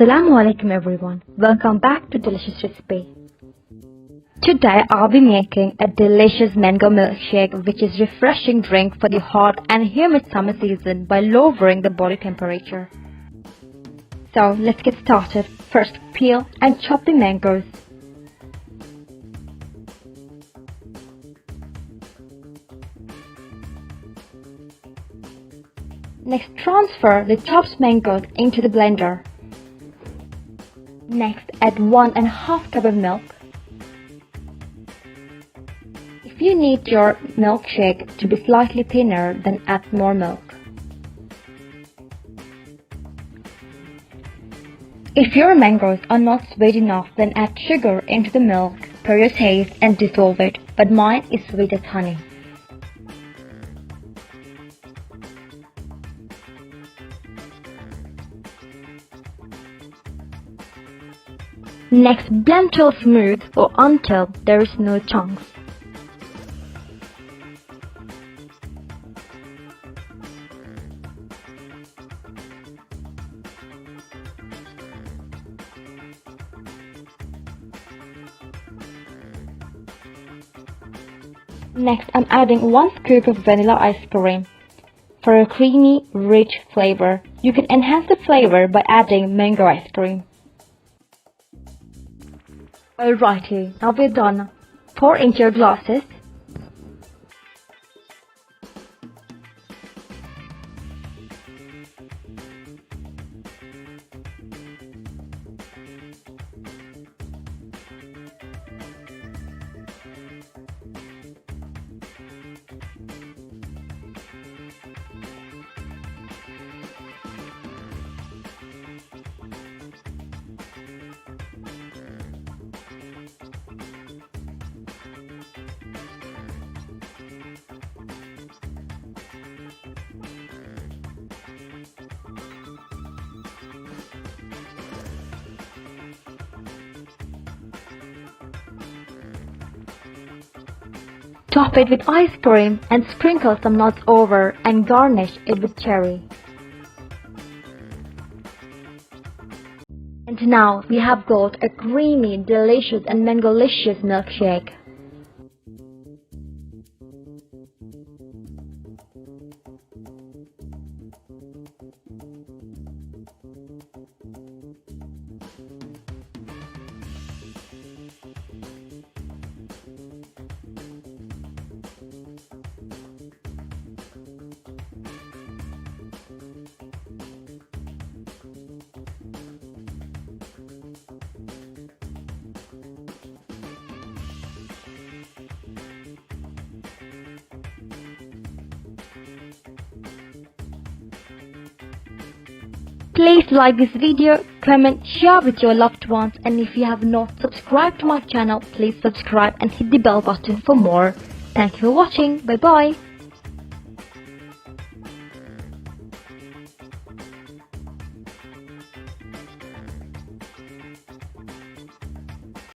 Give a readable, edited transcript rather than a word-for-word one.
Assalamu alaikum everyone. Welcome back to Delicious Recipe. Today I'll be making a delicious mango milkshake, which is refreshing drink for the hot and humid summer season by lowering the body temperature. So let's get started. First, peel and chop the mangoes. Next, transfer the chopped mangoes into the blender. Next, add 1½ cup of milk. If you need your milkshake to be slightly thinner, then add more milk. If your mangoes are not sweet enough, then add sugar into the milk per your taste and dissolve it, but mine is sweet as honey. Next, blend till smooth or until there is no chunks. Next, I'm adding 1 scoop of vanilla ice cream. For a creamy, rich flavor, you can enhance the flavor by adding mango ice cream. Alrighty, now we're done. Pour into your glasses. Top it with ice cream and sprinkle some nuts over and garnish it with cherry. And now we have got a creamy, delicious and mango-licious milkshake. Please like this video, comment, share with your loved ones, and if you have not subscribed to my channel, please subscribe and hit the bell button for more. Thank you for watching. Bye bye.